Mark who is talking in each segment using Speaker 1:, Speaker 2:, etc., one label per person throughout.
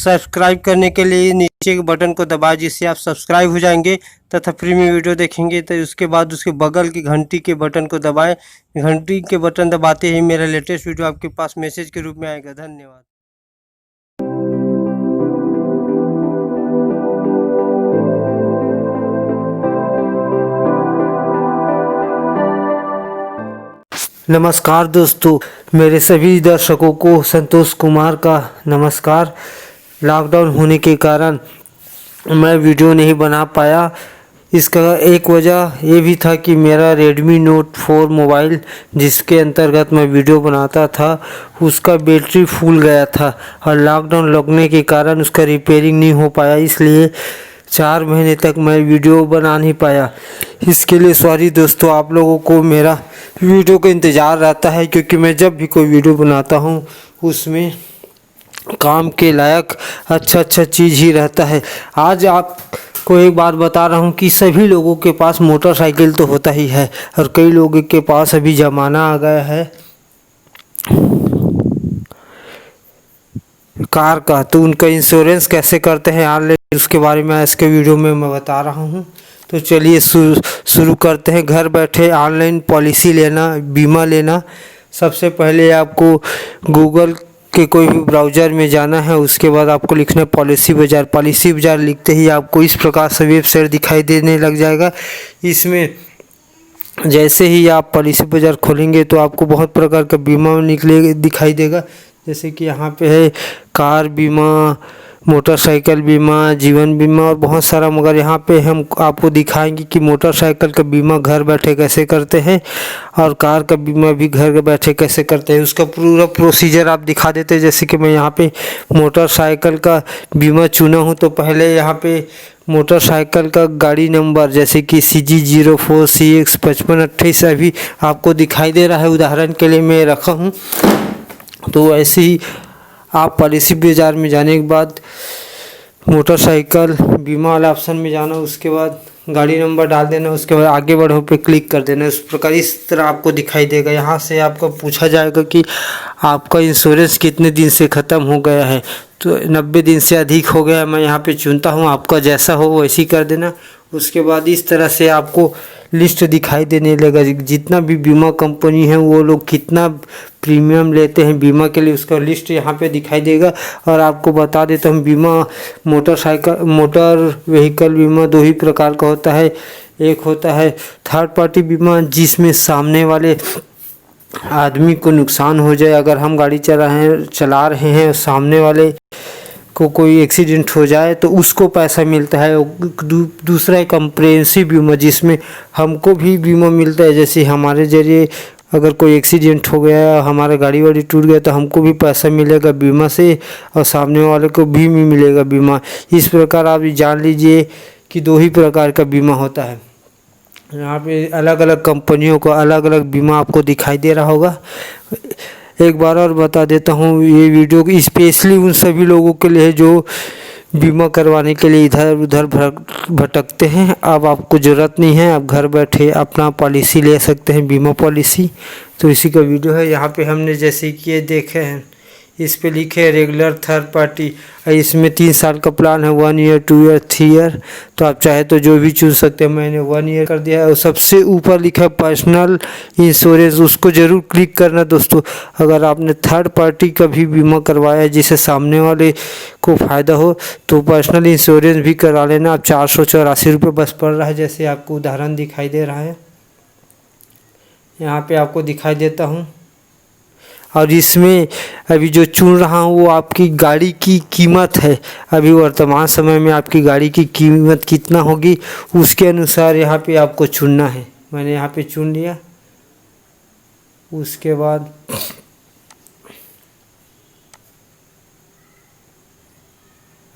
Speaker 1: Subscribe करने के लिए नीचे के बटन को दबाएं, जिससे आप सब्सक्राइब हो जाएंगे तथा फ्री में वीडियो देखेंगे। तो उसके बाद उसके बगल की घंटी के बटन को दबाएं। घंटी के बटन दबाते ही मेरा लेटेस्ट वीडियो आपके पास मैसेज के रूप में आएगा। धन्यवाद। नमस्कार दोस्तों, मेरे सभी दर्शकों को संतोष कुमार का नमस्कार। लॉकडाउन होने के कारण मैं वीडियो नहीं बना पाया। इसका एक वजह ये भी था कि मेरा Redmi Note 4 मोबाइल, जिसके अंतर्गत मैं वीडियो बनाता था, उसका बैटरी फूल गया था और लॉकडाउन लगने के कारण उसका रिपेयरिंग नहीं हो पाया। इसलिए 4 महीने तक मैं वीडियो बना नहीं पाया। इसके लिए सॉरी दोस्तों। आप लोगों को मेरा वीडियो का इंतज़ार रहता है, क्योंकि मैं जब भी कोई वीडियो बनाता हूँ उसमें काम के लायक अच्छा चीज़ ही रहता है। आज आपको एक बात बता रहा हूँ कि सभी लोगों के पास मोटरसाइकिल तो होता ही है, और कई लोगों के पास अभी ज़माना आ गया है कार का, तो उनका इंश्योरेंस कैसे करते हैं ऑनलाइन, उसके बारे में आज के वीडियो में मैं बता रहा हूँ। तो चलिए शुरू करते हैं। घर बैठे ऑनलाइन पॉलिसी लेना, बीमा लेना। सबसे पहले आपको गूगल के कोई भी ब्राउज़र में जाना है। उसके बाद आपको लिखना है पॉलिसी बाज़ार। पॉलिसी बाज़ार लिखते ही आपको इस प्रकार से वेबसाइट दिखाई देने लग जाएगा। इसमें जैसे ही आप पॉलिसी बाज़ार खोलेंगे तो आपको बहुत प्रकार का बीमा दिखाई देगा। जैसे कि यहाँ पे है कार बीमा, मोटरसाइकिल बीमा, जीवन बीमा और बहुत सारा। मगर यहाँ पे हम आपको दिखाएंगे कि मोटरसाइकिल का बीमा घर बैठे कैसे करते हैं और कार का बीमा भी घर बैठे कैसे करते हैं। उसका पूरा प्रोसीजर आप दिखा देते हैं। जैसे कि मैं यहाँ पे मोटरसाइकिल का बीमा चुना हूँ, तो पहले यहाँ पे मोटरसाइकिल का गाड़ी नंबर, जैसे कि CG04CX5528 अभी आपको दिखाई दे रहा है। उदाहरण के लिए मैं रखा हूँ। तो ऐसे ही आप पॉलिसी बाज़ार में जाने के बाद मोटरसाइकिल बीमा वाला ऑप्शन में जाना, उसके बाद गाड़ी नंबर डाल देना, उसके बाद आगे बढ़ो पे क्लिक कर देना। इस प्रकार इस तरह आपको दिखाई देगा। यहाँ से आपको पूछा जाएगा कि आपका इंश्योरेंस कितने दिन से ख़त्म हो गया है। तो 90 दिन से अधिक हो गया। मैं यहाँ पे चुनता हूँ, आपका जैसा हो वैसे ही कर देना। उसके बाद इस तरह से आपको लिस्ट दिखाई देने लगा, जितना भी बीमा कंपनी है वो लोग कितना प्रीमियम लेते हैं बीमा के लिए, उसका लिस्ट यहाँ पे दिखाई देगा। और आपको बता देता हूँ, बीमा मोटर व्हीकल बीमा 2 ही प्रकार का होता है। एक होता है थर्ड पार्टी बीमा, जिसमें सामने वाले आदमी को नुकसान हो जाए, अगर हम गाड़ी चला रहे हैं सामने वाले को कोई एक्सीडेंट हो जाए तो उसको पैसा मिलता है। दूसरा है कम्प्रिहेंसिव बीमा, जिसमें हमको भी बीमा मिलता है। जैसे हमारे जरिए अगर कोई एक्सीडेंट हो गया, हमारा गाड़ी वाड़ी टूट गया, तो हमको भी पैसा मिलेगा बीमा से और सामने वाले को भी मिलेगा बीमा। इस प्रकार आप जान लीजिए कि 2 ही प्रकार का बीमा होता है। यहाँ पे अलग अलग कंपनियों का अलग अलग बीमा आपको दिखाई दे रहा होगा। एक बार और बता देता हूँ, ये वीडियो स्पेशली उन सभी लोगों के लिए जो बीमा करवाने के लिए इधर उधर भटकते हैं। अब आपको ज़रूरत नहीं है, आप घर बैठे अपना पॉलिसी ले सकते हैं, बीमा पॉलिसी। तो इसी का वीडियो है। यहाँ पे हमने जैसे कि ये देखे हैं, इस पे लिखे है रेगुलर थर्ड पार्टी। इसमें 3 साल का प्लान है, 1 ईयर, 2 ईयर, 3 ईयर। तो आप चाहे तो जो भी चुन सकते हैं। मैंने 1 ईयर कर दिया है। और सबसे ऊपर लिखा है पर्सनल इंश्योरेंस, उसको ज़रूर क्लिक करना दोस्तों। अगर आपने थर्ड पार्टी का भी बीमा करवाया है जिससे सामने वाले को फ़ायदा हो, तो पर्सनल इंश्योरेंस भी करा लेना। आप 484 रुपये बस पड़ रहा है, जैसे आपको उदाहरण दिखाई दे रहा है। यहाँ पर आपको दिखाई देता हूँ। और इसमें अभी जो चुन रहा हूँ वो आपकी गाड़ी की कीमत है। अभी वर्तमान समय में आपकी गाड़ी की कीमत कितना होगी, उसके अनुसार यहाँ पे आपको चुनना है। मैंने यहाँ पे चुन लिया। उसके बाद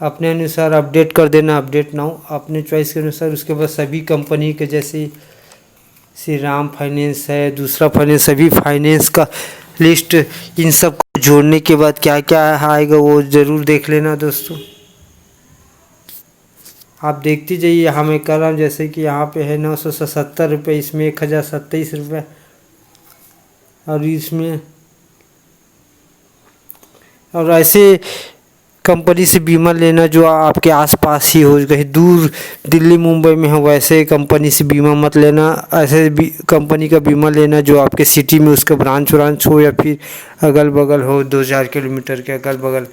Speaker 1: अपने अनुसार अपडेट कर देना, अपडेट नाउ अपने चॉइस के अनुसार। उसके बाद सभी कंपनी के, जैसे श्री राम फाइनेंस है, दूसरा फाइनेंस, सभी फाइनेंस का लिस्ट, इन सब को जोड़ने के बाद क्या क्या आएगा वो ज़रूर देख लेना दोस्तों। आप देखते जाइए। यहाँ मैं कर रहा हूँ, जैसे कि यहाँ पे है 977 रुपये, इसमें 1027 रुपये, और इसमें और ऐसे कंपनी से बीमा लेना जो आपके आसपास ही हो, कहीं दूर दिल्ली मुंबई में हो वैसे कंपनी से बीमा मत लेना। ऐसे भी कंपनी का बीमा लेना जो आपके सिटी में उसका ब्रांच व्रांच हो या फिर अगल बगल हो, 2-4 किलोमीटर के अगल बगल,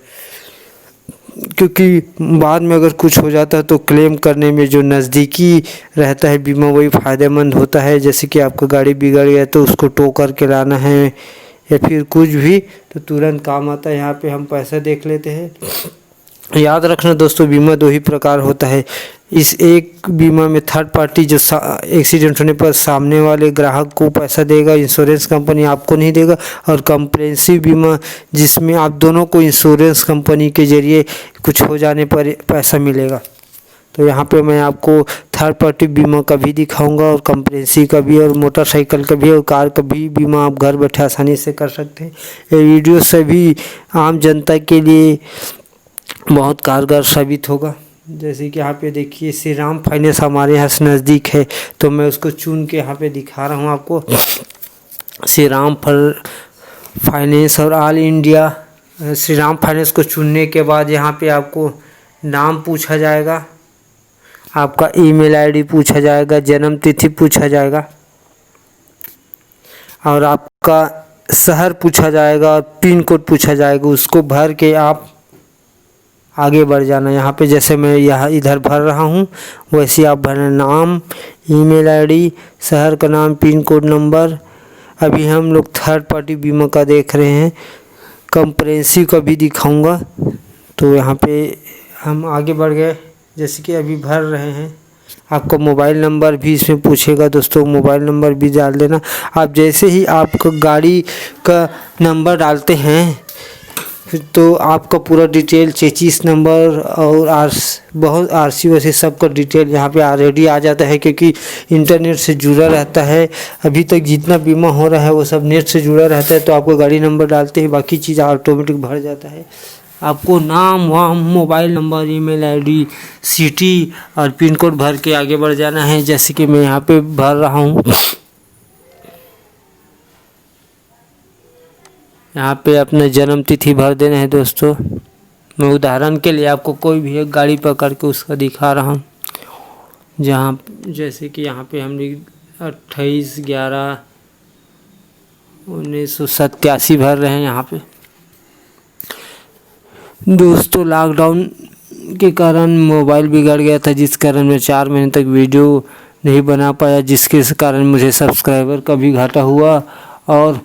Speaker 1: क्योंकि बाद में अगर कुछ हो जाता है तो क्लेम करने में जो नज़दीकी रहता है बीमा वही फ़ायदेमंद होता है। जैसे कि आपका गाड़ी बिगड़ गया तो उसको टो करके लाना है या फिर कुछ भी, तो तुरंत काम आता है। यहाँ पे हम पैसा देख लेते हैं। याद रखना दोस्तों, बीमा 2 ही प्रकार होता है। इस एक बीमा में थर्ड पार्टी जो एक्सीडेंट होने पर सामने वाले ग्राहक को पैसा देगा, इंश्योरेंस कंपनी आपको नहीं देगा। और कॉम्प्रिहेंसिव बीमा जिसमें आप दोनों को इंश्योरेंस कंपनी के ज़रिए कुछ हो जाने पर पैसा मिलेगा। तो यहाँ पे मैं आपको थर्ड पार्टी बीमा का भी दिखाऊंगा और कॉम्प्रिहेंसिव का भी, और मोटरसाइकिल का भी और कार का भी बीमा आप घर बैठे आसानी से कर सकते हैं। ये वीडियो सभी आम जनता के लिए बहुत कारगर साबित होगा। जैसे कि यहाँ पे देखिए श्री राम फाइनेंस हमारे यहाँ से नज़दीक है, तो मैं उसको चुन के यहाँ पे दिखा रहा हूँ आपको। श्री राम फाइनेंस और all India. Shri Ram finance को चुनने के बाद यहाँ पे आपको नाम पूछा जाएगा, आपका ईमेल आईडी पूछा जाएगा, जन्म तिथि पूछा जाएगा और आपका शहर पूछा जाएगा और पिन कोड पूछा जाएगा। उसको भर के आप आगे बढ़ जाना। यहाँ पे जैसे मैं यहाँ इधर भर रहा हूँ वैसे आप भरना, नाम, ईमेल आईडी, शहर का नाम, पिन कोड, नंबर। अभी हम लोग थर्ड पार्टी बीमा का देख रहे हैं, कॉम्प्रिहेंसिव का भी दिखाऊंगा। तो यहाँ पे हम आगे बढ़ गए, जैसे कि अभी भर रहे हैं। आपका मोबाइल नंबर भी इसमें पूछेगा दोस्तों, मोबाइल नंबर भी डाल देना। आप जैसे ही आपका गाड़ी का नंबर डालते हैं तो आपका पूरा डिटेल, चेचिस नंबर और बहुत आरसी वैसे सबका डिटेल यहाँ पे ऑलरेडी आ जाता है, क्योंकि इंटरनेट से जुड़ा रहता है। अभी तक जितना बीमा हो रहा है वो सब नेट से जुड़ा रहता है। तो आपको गाड़ी नंबर डालते ही बाकी चीज़ ऑटोमेटिक भर जाता है। आपको नाम वाम, mobile number, email ID, city और पिन कोड भर के आगे बढ़ जाना है। जैसे कि मैं यहाँ पे भर रहा हूँ, यहाँ पे अपना जन्म तिथि भर देना है दोस्तों। मैं उदाहरण के लिए आपको कोई भी एक गाड़ी पकड़ के उसका दिखा रहा हूँ, जहाँ जैसे कि यहाँ पे हम 28/11/1987 भर रहे हैं। यहाँ पे दोस्तों लॉकडाउन के कारण मोबाइल बिगड़ गया था, जिस कारण मैं 4 महीने तक वीडियो नहीं बना पाया, जिसके कारण मुझे सब्सक्राइबर का भी घाटा हुआ और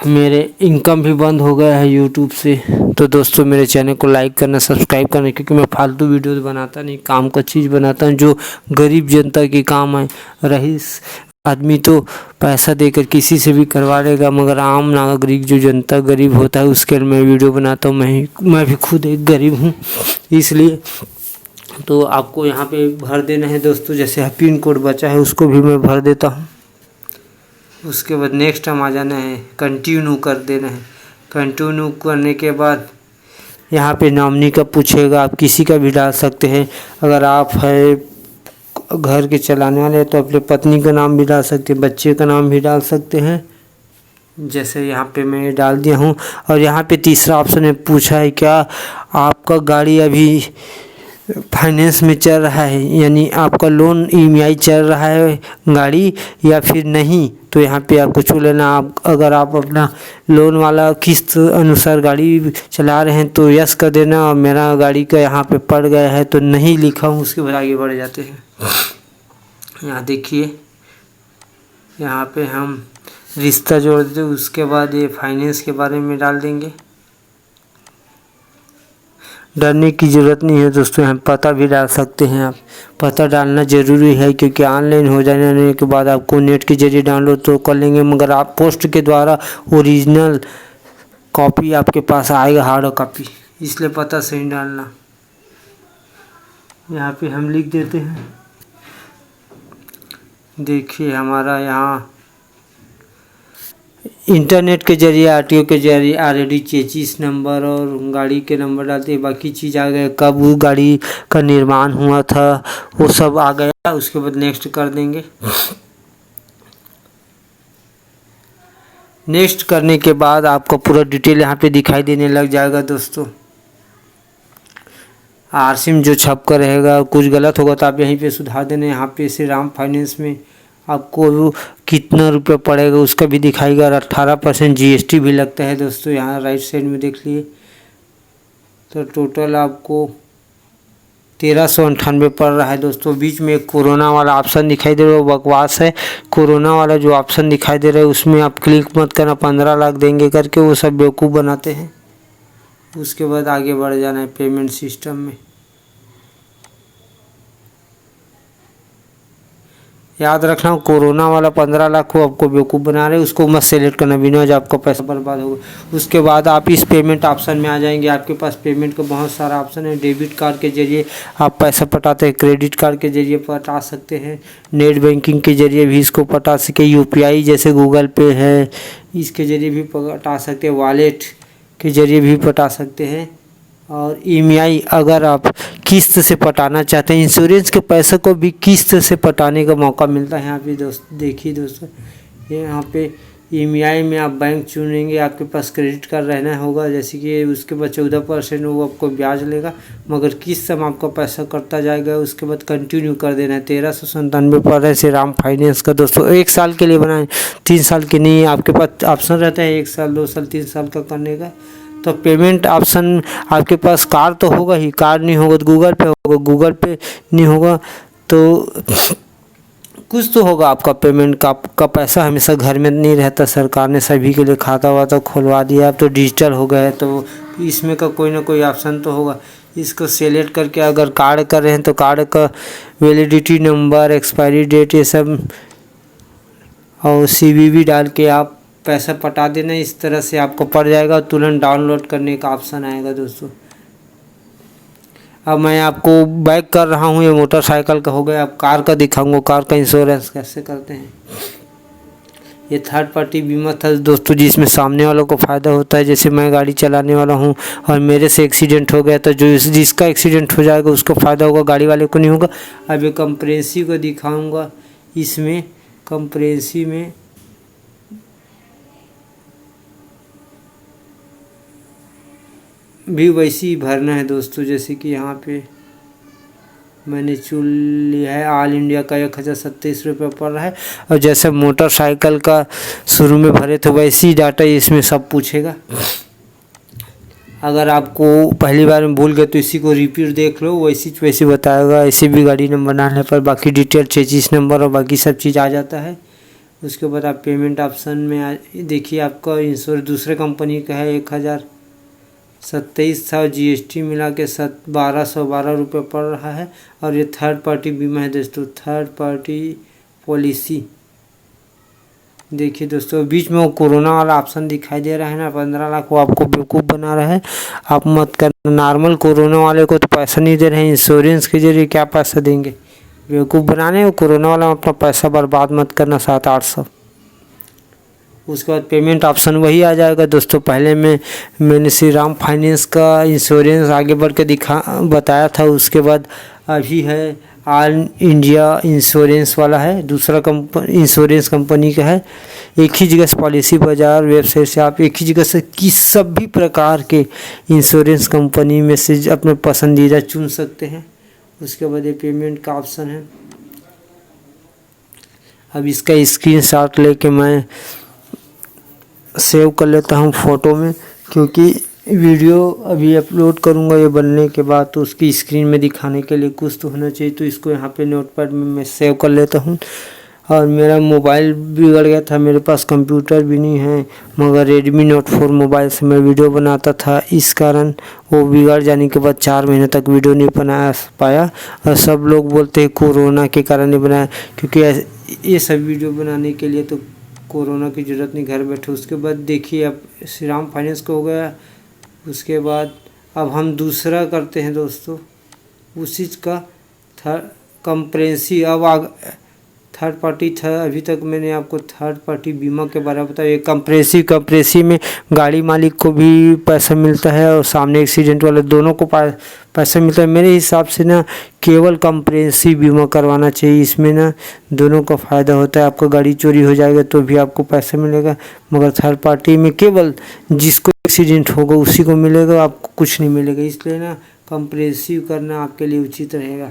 Speaker 1: मेरे इनकम भी बंद हो गया है यूट्यूब से। तो दोस्तों मेरे चैनल को लाइक करना, सब्सक्राइब करना, क्योंकि मैं फालतू वीडियो बनाता नहीं, काम का चीज़ बनाता हूँ जो गरीब जनता के काम है। रईस आदमी तो पैसा देकर किसी से भी करवा लेगा, मगर आम नागरिक जो जनता गरीब होता है उसके लिए मैं वीडियो बनाता हूँ। मैं भी खुद एक गरीब हूँ, इसलिए तो आपको यहाँ पे भर देना है दोस्तों। जैसे पिन कोड बचा है उसको भी मैं भर देता हूँ। उसके बाद नेक्स्ट हम आ जाना है, कंटिन्यू कर देना है। कंटिन्यू करने के बाद यहाँ पे नॉमिनी का पूछेगा, आप किसी का भी डाल सकते हैं। अगर आप है घर के चलाने वाले तो अपने पत्नी का नाम भी डाल सकते हैं, बच्चे का नाम भी डाल सकते हैं। जैसे यहाँ पे मैं डाल दिया हूँ। और यहाँ पे तीसरा ऑप्शन में पूछा है, क्या आपका गाड़ी अभी फाइनेंस में चल रहा है, यानी आपका लोन ईएमआई चल रहा है गाड़ी या फिर नहीं। तो यहाँ पे आपको चुन लेना। आप अगर आप अपना लोन वाला किस्त अनुसार गाड़ी चला रहे हैं तो यस कर देना, और मेरा गाड़ी का यहाँ पे पड़ गया है तो नहीं लिखा हूँ, उसके बाद आगे बढ़ जाते हैं। यहाँ देखिए, यहाँ पे हम रिश्ता जोड़ दें, उसके बाद ये फाइनेंस के बारे में डाल देंगे। डरने की ज़रूरत नहीं है दोस्तों, हम पता भी डाल सकते हैं। आप पता डालना ज़रूरी है, क्योंकि ऑनलाइन हो जाने के बाद आपको नेट के जरिए डाउनलोड तो कर लेंगे, मगर आप पोस्ट के द्वारा ओरिजिनल कॉपी आपके पास आएगा, हार्ड कॉपी, इसलिए पता सही डालना। यहाँ पे हम लिख देते हैं। देखिए हमारा यहाँ इंटरनेट के जरिए, आरटीओ के जरिए ऑलरेडी चेचिस नंबर और गाड़ी के नंबर डालते हैं, बाकी चीज़ आ गया, कब वो गाड़ी का निर्माण हुआ था वो सब आ गया। उसके बाद नेक्स्ट कर देंगे। नेक्स्ट करने के बाद आपको पूरा डिटेल यहाँ पे दिखाई देने लग जाएगा दोस्तों। आरसी में जो छप कर रहेगा, कुछ गलत होगा तो आप यहीं पे सुधार देना। यहाँ पे श्री राम फाइनेंस में आपको कितना रुपये पड़ेगा उसका भी दिखाएगा, और 18% GST भी लगता है दोस्तों। यहाँ राइट साइड में देख लिए तो टोटल आपको 1398 पड़ रहा है दोस्तों। बीच में एक कोरोना वाला ऑप्शन दिखाई दे रहा है, वो बकवास है। कोरोना वाला जो ऑप्शन दिखाई दे रहा है उसमें आप क्लिक मत करना, 15 लाख देंगे करके वो सब बेवकूफ़ बनाते हैं। उसके बाद आगे बढ़ जाना है पेमेंट सिस्टम में। याद रखना, कोरोना वाला 15 लाख को आपको बेवकूफ़ बना रहे हैं, उसको मत सेलेक्ट करना, बिना वजह आपका पैसा बर्बाद होगा। उसके बाद आप इस पेमेंट ऑप्शन में आ जाएंगे। आपके पास पेमेंट का बहुत सारा ऑप्शन है। डेबिट कार्ड के जरिए आप पैसा पटाते हैं, क्रेडिट कार्ड के जरिए पटा सकते हैं, नेट बैंकिंग के जरिए भी इसको पटा सके, UPI जैसे गूगल पे है इसके जरिए भी पटा सकते हैं, वॉलेट के जरिए भी पटा सकते हैं, और EMI अगर आप किस्त से पटाना चाहते हैं। इंश्योरेंस के पैसे को भी किस्त से पटाने का मौका मिलता है। यहाँ पे देखिए दोस्तों, ये यहाँ पे EMI में आप बैंक चुनेंगे, आपके पास क्रेडिट कार्ड रहना होगा, जैसे कि उसके बाद 14% वो आपको ब्याज लेगा, मगर किस्त में आपका पैसा कटता जाएगा। उसके बाद कंटिन्यू कर देना है। 1397 पर है श्री राम फाइनेंस का दोस्तों। 1 साल के लिए बनाए, 3 साल के नहीं है। आपके पास ऑप्शन रहता है 1 साल, 2 साल, 3 साल का करने का। तो पेमेंट ऑप्शन आपके पास कार्ड तो होगा ही, कार्ड नहीं होगा तो गूगल पे होगा, गूगल पे नहीं होगा तो कुछ तो होगा आपका पेमेंट का पैसा हमेशा घर में नहीं रहता। सरकार ने सभी के लिए खाता वाता खुलवा दिया, अब तो डिजिटल हो गया है, तो इसमें का कोई ना कोई ऑप्शन तो होगा। इसको सेलेक्ट करके अगर कार्ड कर रहे हैं तो कार्ड का वैलिडिटी नंबर, एक्सपायरी डेट, ये सब और CVV डाल के आप पैसा पटा देना। इस तरह से आपको पड़ जाएगा, तुरंत डाउनलोड करने का ऑप्शन आएगा दोस्तों। अब मैं आपको बैक कर रहा हूँ, ये मोटरसाइकिल का हो गया। अब कार का दिखाऊंगा, कार का इंश्योरेंस कैसे करते हैं। ये थर्ड पार्टी बीमा था दोस्तों, जिसमें सामने वालों को फ़ायदा होता है। जैसे मैं गाड़ी चलाने वाला हूँ और मेरे से एक्सीडेंट हो गया तो जिसका एक्सीडेंट हो जाएगा उसको फ़ायदा होगा, गाड़ी वाले को नहीं होगा। अब ये कंप्रेहेंसिव को दिखाऊँगा। इसमें कंप्रेहेंसिव में भी वैसे ही भरना है दोस्तों, जैसे कि यहाँ पे मैंने चुन लिया है। ऑल इंडिया का 1027 रुपये पड़ रहा है, और जैसे मोटरसाइकिल का शुरू में भरे थे वैसे ही डाटा इसमें सब पूछेगा। अगर आपको पहली बार में भूल गए तो इसी को रिपीट देख लो, वैसे बताएगा। ऐसे भी गाड़ी नंबर डालने पर बाकी डिटेल, चेसिस नंबर और बाकी सब चीज़ आ जाता है। उसके बाद आप पेमेंट ऑप्शन में देखिए, आपका इंश्योरेंस दूसरे कंपनी का है, 1027 था, GST मिला के 1212 रुपये पड़ रहा है। और ये थर्ड पार्टी बीमा है दोस्तों, थर्ड पार्टी पॉलिसी। देखिए दोस्तों, बीच में वो कोरोना वाला ऑप्शन दिखाई दे रहा है ना, 15 लाख, वो आपको बेवकूफ़ बना रहा है। आप मत करना। नॉर्मल कोरोना वाले को तो पैसा नहीं दे रहे हैं, इंश्योरेंस के जरिए क्या पैसा देंगे, बेवकूफ़ बनाने। वो कोरोना वाला अपना पैसा बर्बाद मत करना, 700-800। उसके बाद पेमेंट ऑप्शन वही आ जाएगा दोस्तों। पहले मैंने श्री राम फाइनेंस का इंश्योरेंस आगे बढ़ के बताया था। उसके बाद अभी है ऑल इंडिया इंश्योरेंस वाला है, दूसरा इंश्योरेंस कंपनी का है। एक ही जगह से पॉलिसी बाजार वेबसाइट से आप एक ही जगह से किसी भी प्रकार के इंश्योरेंस कंपनी में से अपने पसंदीदा चुन सकते हैं। उसके बाद ये पेमेंट का ऑप्शन है। अब इसका स्क्रीनशॉट लेके मैं सेव कर लेता हूँ फ़ोटो में, क्योंकि वीडियो अभी अपलोड करूँगा ये बनने के बाद, तो उसकी स्क्रीन में दिखाने के लिए कुछ तो होना चाहिए। तो इसको यहाँ पे नोटपैड में मैं सेव कर लेता हूँ। और मेरा मोबाइल बिगड़ गया था, मेरे पास कंप्यूटर भी नहीं है, मगर Redmi Note 4 मोबाइल से मैं वीडियो बनाता था। इस कारण वो बिगड़ जाने के बाद 4 महीने तक वीडियो नहीं बना पाया। और सब लोग बोलते हैं कोरोना के कारण नहीं बनाया, क्योंकि ये सब वीडियो बनाने के लिए तो कोरोना की ज़रूरत नहीं, घर बैठे। उसके बाद देखिए, अब श्री राम फाइनेंस को हो गया। उसके बाद अब हम दूसरा करते हैं दोस्तों, उसी का कंप्रेहेंसिव। अब थर्ड पार्टी था, अभी तक मैंने आपको थर्ड पार्टी बीमा के बारे में बताया। कंप्रेहेंसिव में गाड़ी मालिक को भी पैसा मिलता है और सामने एक्सीडेंट वाले दोनों को पैसा मिलता है। मेरे हिसाब से ना केवल कंप्रेहेंसिव बीमा करवाना चाहिए, इसमें ना दोनों का फ़ायदा होता है। आपका गाड़ी चोरी हो जाएगा तो भी आपको पैसा मिलेगा, मगर थर्ड पार्टी में केवल जिसको एक्सीडेंट होगा उसी को मिलेगा, आपको कुछ नहीं मिलेगा। इसलिए ना कंप्रेसिव करना आपके लिए उचित रहेगा।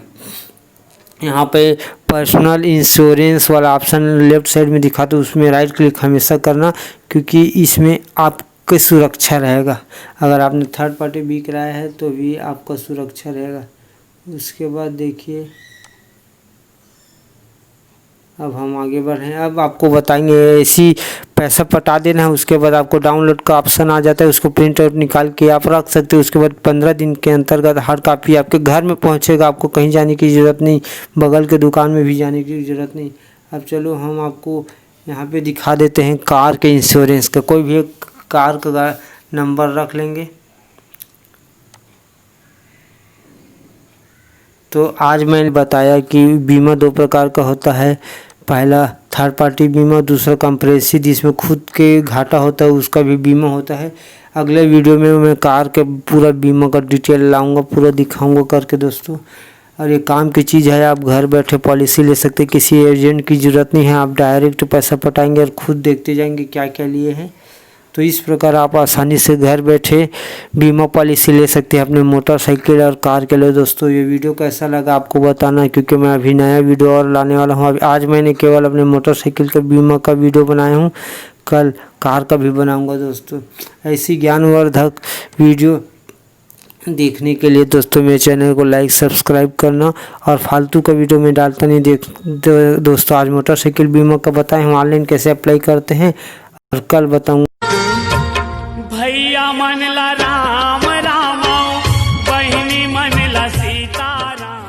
Speaker 1: यहाँ पे पर्सनल इंश्योरेंस वाला ऑप्शन लेफ्ट साइड में दिखा तो उसमें राइट क्लिक हमेशा करना, क्योंकि इसमें आपकी सुरक्षा रहेगा। अगर आपने थर्ड पार्टी भी कराया है तो भी आपका सुरक्षा रहेगा। उसके बाद देखिए, अब हम आगे बढ़े। अब आपको बताएंगे ऐसी पैसा पटा देना है, उसके बाद आपको डाउनलोड का ऑप्शन आ जाता है, उसको प्रिंट आउट निकाल के आप रख सकते हो। उसके बाद 15 दिन के अंतर्गत हार्ड कॉपी आपके घर में पहुंचेगा, आपको कहीं जाने की ज़रूरत नहीं, बगल के दुकान में भी जाने की ज़रूरत नहीं। अब चलो हम आपको यहाँ पे दिखा देते हैं कार के इंश्योरेंस का। कोई भी एक कार का नंबर रख लेंगे। तो आज मैंने बताया कि बीमा 2 प्रकार का होता है, पहला थर्ड पार्टी बीमा, दूसरा कंप्रेसिव जिसमें खुद के घाटा होता है उसका भी बीमा होता है। अगले वीडियो में मैं कार के पूरा बीमा का डिटेल लाऊंगा, पूरा दिखाऊंगा करके दोस्तों। और ये काम की चीज़ है, आप घर बैठे पॉलिसी ले सकते हैं, किसी एजेंट की ज़रूरत नहीं है। आप डायरेक्ट पैसा पटाएंगे और खुद देखते जाएंगे क्या क्या लिए हैं। तो इस प्रकार आप आसानी से घर बैठे बीमा पॉलिसी ले सकते हैं अपने मोटरसाइकिल और कार के लिए। दोस्तों ये वीडियो कैसा लगा आपको बताना है, क्योंकि मैं अभी नया वीडियो और लाने वाला हूँ। आज मैंने केवल अपने मोटरसाइकिल के बीमा का वीडियो बनाया हूँ, कल कार का भी बनाऊँगा दोस्तों। ऐसी ज्ञानवर्धक वीडियो देखने के लिए दोस्तों मेरे चैनल को लाइक सब्सक्राइब करना, और फालतू का वीडियो में डालता नहीं दोस्तों। आज मोटरसाइकिल बीमा का बताएं हम ऑनलाइन कैसे अप्लाई करते हैं, और कल बताऊँगा।
Speaker 2: भैया मनला राम राम, बहिनी मनला सीता राम।